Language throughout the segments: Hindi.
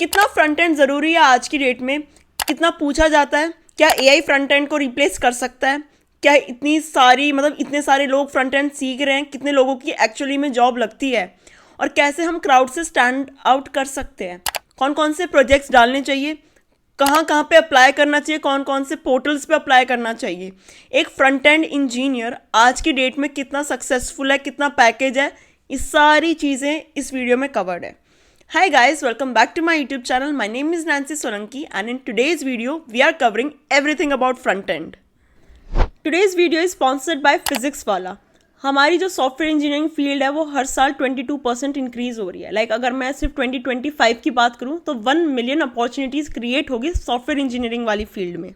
कितना फ्रंट एंड ज़रूरी है आज की डेट में, कितना पूछा जाता है, क्या एआई फ्रंट एंड को रिप्लेस कर सकता है, क्या इतनी सारी इतने सारे लोग फ्रंट एंड सीख रहे हैं, कितने लोगों की एक्चुअली में जॉब लगती है, और कैसे हम क्राउड से स्टैंड आउट कर सकते हैं, कौन कौन से प्रोजेक्ट्स डालने चाहिए, कहाँ कहाँ पे अप्लाई करना चाहिए, कौन कौन से पोर्टल्स पे अप्लाई करना चाहिए। एक फ्रंट एंड इंजीनियर आज की डेट में कितना सक्सेसफुल है, कितना पैकेज है, ये सारी चीज़ें इस वीडियो में कवर्ड है। Hi guys, welcome back to my YouTube channel. My name is Nancy Solanki and in today's video, we are covering everything about front end. Today's video is sponsored by Physics Wala. हमारी जो सॉफ्टवेयर इंजीनियरिंग फील्ड है वो हर साल 22% इंक्रीज हो रही है। अगर मैं सिर्फ 2025 की बात करूँ तो 1 मिलियन अपॉर्चुनिटीज़ क्रिएट होगी सॉफ्टवेयर इंजीनियरिंग वाली फील्ड में।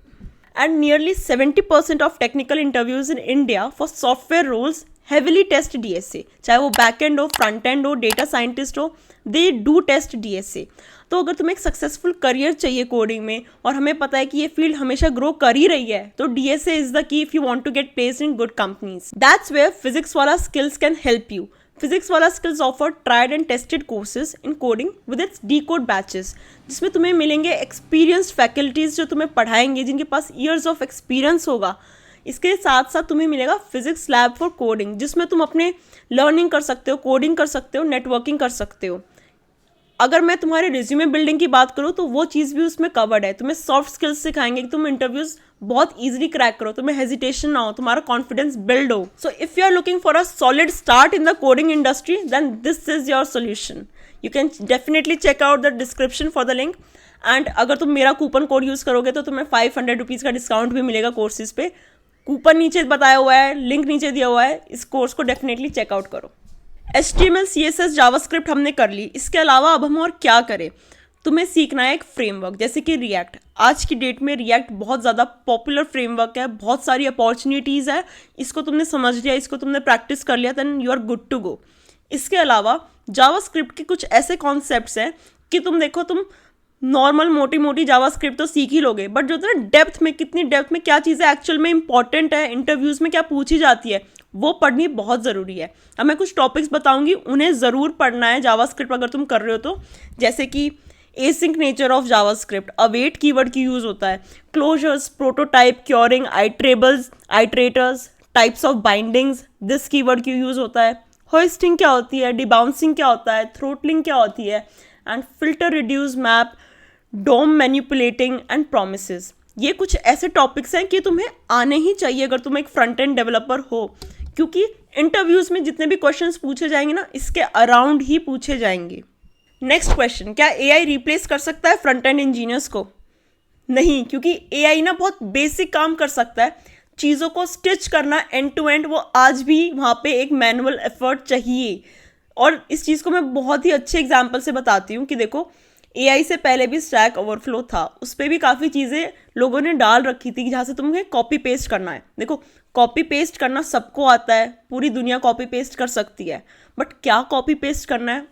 And nearly 70% of technical interviews in India for software roles heavily test DSA, चाहे वो बैक एंड हो, फ्रंट एंड हो, डेटा साइंटिस्ट हो, दे डू टेस्ट डीएसए। तो अगर तुम्हें एक सक्सेसफुल करियर चाहिए कोडिंग में, और हमें पता है कि ये फील्ड हमेशा ग्रो कर ही रही है, तो DSA is the key if you want to get placed in good companies. That's where Physics Wallah skills can help you. Physics Wallah skills offer tried and tested courses in coding with its decode batches, जिसमें तुम्हें मिलेंगे एक्सपीरियंस्ड फैकल्टीज जो तुम्हें पढ़ाएंगे, जिनके पास ईयर्स ऑफ एक्सपीरियंस होगा। इसके साथ साथ तुम्हें मिलेगा फिजिक्स लैब फॉर कोडिंग, जिसमें तुम अपने लर्निंग कर सकते हो, कोडिंग कर सकते हो, नेटवर्किंग कर सकते हो। अगर मैं तुम्हारे रिज्यूमे बिल्डिंग की बात करूँ तो वो चीज़ भी उसमें कवर्ड है। तुम्हें सॉफ्ट स्किल्स सिखाएंगे कि तुम इंटरव्यूज बहुत ईजिली क्रैक करो, तुम्हें हेजिटेशन ना हो, तुम्हारा कॉन्फिडेंस बिल्ड हो। So if you are looking for a solid start in the coding industry, then this is your solution. You can definitely check out the description for the link. And अगर तुम मेरा कूपन कोड यूज़ करोगे तो तुम्हें 500 रुपीज़ का डिस्काउंट भी मिलेगा कोर्सेज पे। कूपन नीचे बताया हुआ है, लिंक नीचे दिया हुआ है, इस कोर्स को डेफिनेटली चेकआउट करो। HTML, CSS, जावास्क्रिप्ट हमने कर ली। इसके अलावा अब हम और क्या करें? तुम्हें सीखना है एक फ्रेमवर्क जैसे कि रिएक्ट। आज की डेट में रिएक्ट बहुत ज़्यादा पॉपुलर फ्रेमवर्क है, बहुत सारी अपॉर्चुनिटीज़ है। इसको तुमने समझ लिया, इसको तुमने प्रैक्टिस कर लिया, then you are good to go. इसके अलावा जावास्क्रिप्ट के कुछ ऐसे कॉन्सेप्ट्स हैं कि तुम देखो, तुम नॉर्मल मोटी मोटी जावास्क्रिप्ट तो सीख ही लोगे, बट जो ना डेप्थ में, कितनी डेप्थ में क्या चीज़ें एक्चुअल में इंपॉर्टेंट है, इंटरव्यूज़ में क्या पूछी जाती है, वो पढ़नी बहुत ज़रूरी है। अब मैं कुछ टॉपिक्स बताऊंगी, उन्हें ज़रूर पढ़ना है जावास्क्रिप्ट अगर तुम कर रहे हो तो। जैसे कि async nature of JavaScript, await keyword की यूज़ होता है, closures, prototype, currying, iterables, iterators, types of bindings, this keyword की यूज़ होता है, होइस्टिंग क्या होती है, डिबाउंसिंग क्या होता है, थ्रोटलिंग क्या होती है, and filter, reduce, map, DOM, manipulating and promises. ये कुछ ऐसे टॉपिक्स हैं कि तुम्हें आने ही चाहिए अगर तुम एक फ्रंट एंड डेवलपर हो, क्योंकि इंटरव्यूज में जितने भी क्वेश्चंस पूछे जाएंगे ना, इसके अराउंड ही पूछे जाएंगे। नेक्स्ट क्वेश्चन, क्या एआई रिप्लेस कर सकता है फ्रंट एंड इंजीनियर्स को? नहीं, क्योंकि एआई ना बहुत बेसिक काम कर सकता है। चीज़ों को स्टिच करना एंड टू एंड, वो आज भी वहाँ पे एक मैनुअल एफर्ट चाहिए। और इस चीज़ को मैं बहुत ही अच्छे एग्जाम्पल से बताती हूँ कि देखो, एआई से पहले भी स्टैक ओवरफ्लो था, उस पर भी काफ़ी चीज़ें लोगों ने डाल रखी थी जहाँ से तुम्हें कॉपी पेस्ट करना है। देखो, कॉपी पेस्ट करना सबको आता है, पूरी दुनिया कॉपी पेस्ट कर सकती है, बट क्या कॉपी पेस्ट करना है,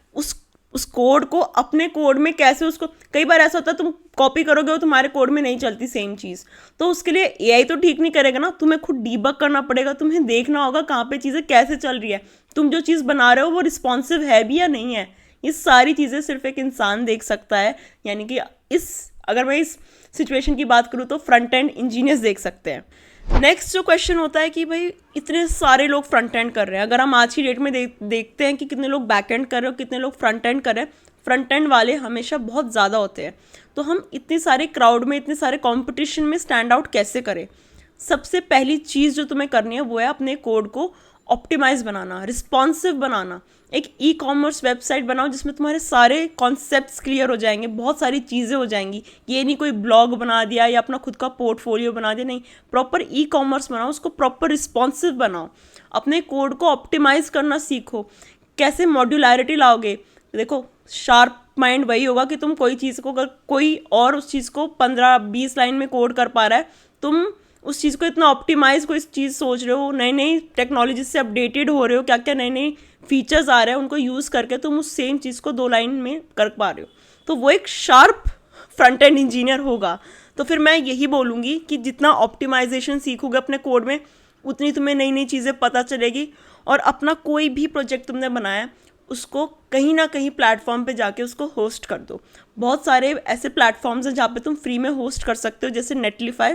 उस कोड को अपने कोड में कैसे उसको, कई बार ऐसा होता है तुम कॉपी करोगे वो तुम्हारे कोड में नहीं चलती सेम चीज़, तो उसके लिए एआई तो ठीक नहीं करेगा ना, तुम्हें खुद डीबग करना पड़ेगा, तुम्हें देखना होगा कहाँ पे चीज़ें कैसे चल रही है, तुम जो चीज़ बना रहे हो वो रिस्पॉन्सिव है भी या नहीं है। ये सारी चीज़ें सिर्फ एक इंसान देख सकता है, यानी कि अगर मैं इस सिचुएशन की बात करूँ तो फ्रंट एंड इंजीनियर्स देख सकते हैं। नेक्स्ट जो क्वेश्चन होता है कि भाई इतने सारे लोग फ्रंट एंड कर रहे हैं, अगर हम आज की डेट में देखते हैं कि कितने लोग बैक एंड कर रहे हो, कितने लोग फ्रंट एंड कर रहे हैं, फ्रंट एंड वाले हमेशा बहुत ज़्यादा होते हैं। तो हम इतने सारे क्राउड में, इतने सारे कॉम्पिटिशन में स्टैंड आउट कैसे करें? सबसे पहली चीज़ जो तुम्हें करनी है वो है अपने कोड को ऑप्टिमाइज बनाना, रिस्पॉन्सिव बनाना। एक ई कॉमर्स वेबसाइट बनाओ जिसमें तुम्हारे सारे कॉन्सेप्ट्स क्लियर हो जाएंगे, बहुत सारी चीज़ें हो जाएंगी। ये नहीं कोई ब्लॉग बना दिया या अपना खुद का पोर्टफोलियो बना दिया, नहीं, प्रॉपर ई कॉमर्स बनाओ, उसको प्रॉपर रिस्पॉन्सिव बनाओ, अपने कोड को ऑप्टिमाइज करना सीखो। कैसे मॉड्यूलैरिटी लाओगे? देखो, शार्प माइंड वही होगा कि तुम कोई चीज़ को, अगर कोई और उस चीज़ को 15-20 लाइन में कोड कर पा रहा है, तुम उस चीज़ को इतना ऑप्टिमाइज कोई चीज़ सोच रहे हो, नई नई टेक्नोलॉजी से अपडेटेड हो रहे हो, क्या क्या नए नए फीचर्स आ रहे हैं, उनको यूज़ करके तुम उस सेम चीज़ को 2 लाइन में कर पा रहे हो, तो वो एक शार्प फ्रंट एंड इंजीनियर होगा। तो फिर मैं यही बोलूँगी कि जितना ऑप्टिमाइजेशन सीखोगे अपने कोड में, उतनी तुम्हें नई नई चीज़ें पता चलेगी। और अपना कोई भी प्रोजेक्ट तुमने बनाया है, उसको कहीं ना कहीं प्लेटफॉर्म पे जाके उसको होस्ट कर दो। बहुत सारे ऐसे प्लेटफॉर्म्स हैं जहाँ पे तुम फ्री में होस्ट कर सकते हो, जैसे नेटलीफाई,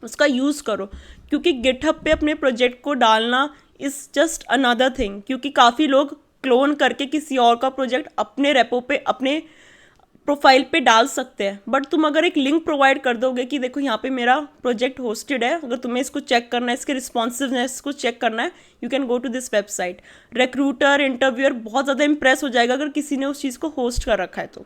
उसका यूज़ करो। क्योंकि गिटहब पे अपने प्रोजेक्ट को डालना इज़ जस्ट अनदर थिंग, क्योंकि काफ़ी लोग क्लोन करके किसी और का प्रोजेक्ट अपने रेपो पे, अपने प्रोफाइल पे डाल सकते हैं। बट तुम अगर एक लिंक प्रोवाइड कर दोगे कि देखो यहाँ पे मेरा प्रोजेक्ट होस्टेड है, अगर तुम्हें इसको चेक करना है, इसके रिस्पॉन्सिवनेस को चेक करना है, you can go to this website. Recruiter, interviewer बहुत ज़्यादा इंप्रेस हो जाएगा अगर किसी ने उस चीज़ को होस्ट कर रखा है तो।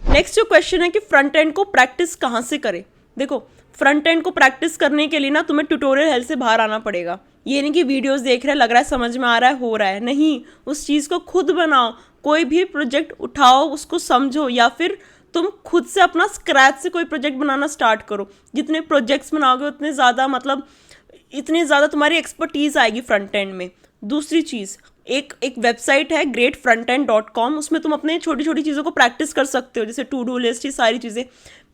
नेक्स्ट जो क्वेश्चन है कि फ्रंट एंड को प्रैक्टिस कहाँ से करें। देखो, फ्रंट एंड को प्रैक्टिस करने के लिए ना तुम्हें ट्यूटोरियल हेल्प से बाहर आना पड़ेगा। ये नहीं कि वीडियोस देख रहे हैं, लग रहा है समझ में आ रहा है, हो रहा है, नहीं, उस चीज़ को खुद बनाओ। कोई भी प्रोजेक्ट उठाओ, उसको समझो, या फिर तुम खुद से अपना स्क्रैच से कोई प्रोजेक्ट बनाना स्टार्ट करो। जितने प्रोजेक्ट्स बनाओगे उतने ज़्यादा, मतलब इतनी ज़्यादा तुम्हारी एक्सपर्टीज़ आएगी फ्रंट एंड में। दूसरी चीज़, एक वेबसाइट है greatfrontend.com, उसमें तुम अपने छोटी छोटी चीज़ों को प्रैक्टिस कर सकते हो, जैसे टू डू लिस्ट, ये सारी चीज़ें।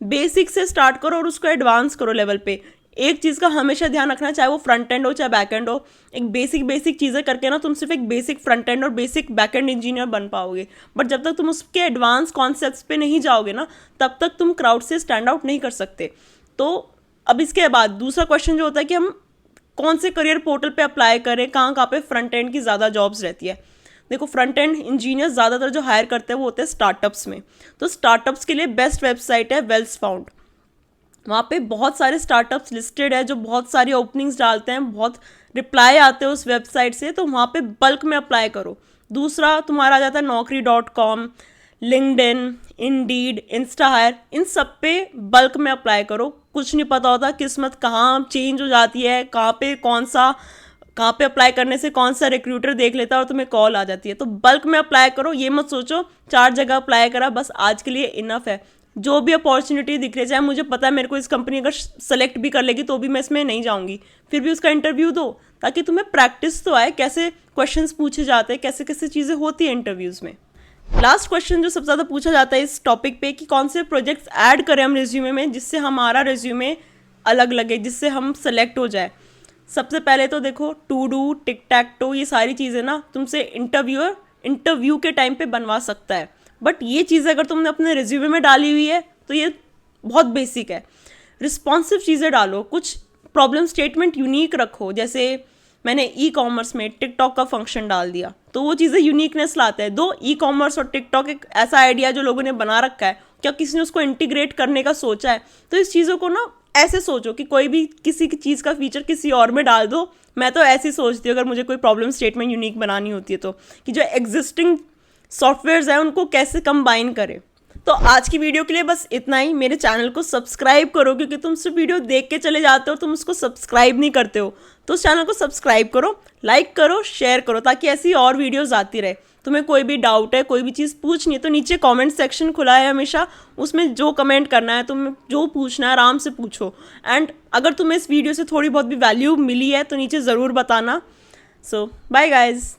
बेसिक से स्टार्ट करो और उसको एडवांस करो लेवल पे। एक चीज़ का हमेशा ध्यान रखना, चाहे वो फ्रंट एंड हो चाहे बैक एंड हो, एक बेसिक चीज़ें करके ना तुम सिर्फ एक बेसिक फ्रंट एंड और बेसिक बैक एंड इंजीनियर बन पाओगे। बट जब तक तुम उसके एडवांस कॉन्सेप्ट्स पे नहीं जाओगे ना, तब तक तुम क्राउड से स्टैंड आउट नहीं कर सकते। तो अब इसके बाद दूसरा क्वेश्चन जो होता है कि हम कौन से करियर पोर्टल पे अप्लाई करें, कहाँ पे फ्रंट एंड की ज़्यादा जॉब्स रहती है। देखो, फ्रंट एंड इंजीनियर ज़्यादातर जो हायर करते हैं वो होते हैं स्टार्टअप्स में। तो स्टार्टअप्स के लिए बेस्ट वेबसाइट है वेल्स फाउंड। वहाँ पे बहुत सारे स्टार्टअप्स लिस्टेड है जो बहुत सारी ओपनिंग्स डालते हैं, बहुत रिप्लाई आते हैं उस वेबसाइट से, तो वहाँ पे बल्क में अप्लाई करो। दूसरा तुम्हारा आ जाता है naukri.com, LinkedIn, Indeed, Instahyre, इन सब पे बल्क में अप्लाई करो। कुछ नहीं पता होता किस्मत कहाँ चेंज हो जाती है, कहाँ पे अप्लाई करने से कौन सा रिक्रूटर देख लेता है और तुम्हें कॉल आ जाती है। तो बल्क में अप्लाई करो, ये मत सोचो 4 जगह अप्लाई करा बस आज के लिए इनफ है। जो भी अपॉर्चुनिटी दिख रही है, चाहे मुझे पता है मेरे को इस कंपनी अगर सेलेक्ट भी कर लेगी तो भी मैं इसमें नहीं जाऊँगी, फिर भी उसका इंटरव्यू दो, ताकि तुम्हें प्रैक्टिस तो आए, कैसे क्वेश्चंस पूछे जाते हैं, कैसे कैसे चीज़ें होती है इंटरव्यूज़ में। लास्ट क्वेश्चन जो सबसे ज़्यादा पूछा जाता है इस टॉपिक पे कि कौन से प्रोजेक्ट्स ऐड करें हम रिज्यूमे में जिससे हमारा रिज्यूमे अलग लगे, जिससे हम सेलेक्ट हो जाए। सबसे पहले तो देखो, to do, tic tac toe, ये सारी चीज़ें ना तुमसे इंटरव्यू के टाइम पे बनवा सकता है। बट ये चीज़ें अगर तुमने अपने रिज्यूमे में डाली हुई है तो ये बहुत बेसिक है। रिस्पॉन्सिव चीज़ें डालो, कुछ प्रॉब्लम स्टेटमेंट यूनिक रखो। जैसे मैंने ई कॉमर्स में टिकटॉक का फंक्शन डाल दिया, तो वो चीज़ें यूनिकनेस लाते हैं। दो ई कॉमर्स और टिकटॉक एक ऐसा आइडिया जो लोगों ने बना रखा है, क्या किसी ने उसको इंटीग्रेट करने का सोचा है? तो इस चीज़ों को ना ऐसे सोचो कि कोई भी किसी की चीज़ का फीचर किसी और में डाल दो। मैं तो ऐसे ही सोचती हूँ अगर मुझे कोई प्रॉब्लम स्टेटमेंट यूनिक बनानी होती है तो, कि जो एग्जिस्टिंग सॉफ्टवेयर्स हैं उनको कैसे कंबाइन करें। तो आज की वीडियो के लिए बस इतना ही। मेरे चैनल को सब्सक्राइब करो, क्योंकि तुम सिर्फ वीडियो देख के चले जाते हो, तुम उसको सब्सक्राइब नहीं करते हो। तो उस चैनल को सब्सक्राइब करो, लाइक करो, शेयर करो, ताकि ऐसी और वीडियोस आती रहे। तुम्हें कोई भी डाउट है, कोई भी चीज़ पूछनी है तो नीचे कमेंट सेक्शन खुला है हमेशा, उसमें जो कमेंट करना है, तुम्हें जो पूछना है आराम से पूछो। एंड अगर तुम्हें इस वीडियो से थोड़ी बहुत भी वैल्यू मिली है तो नीचे ज़रूर बताना। सो बाय गाइज।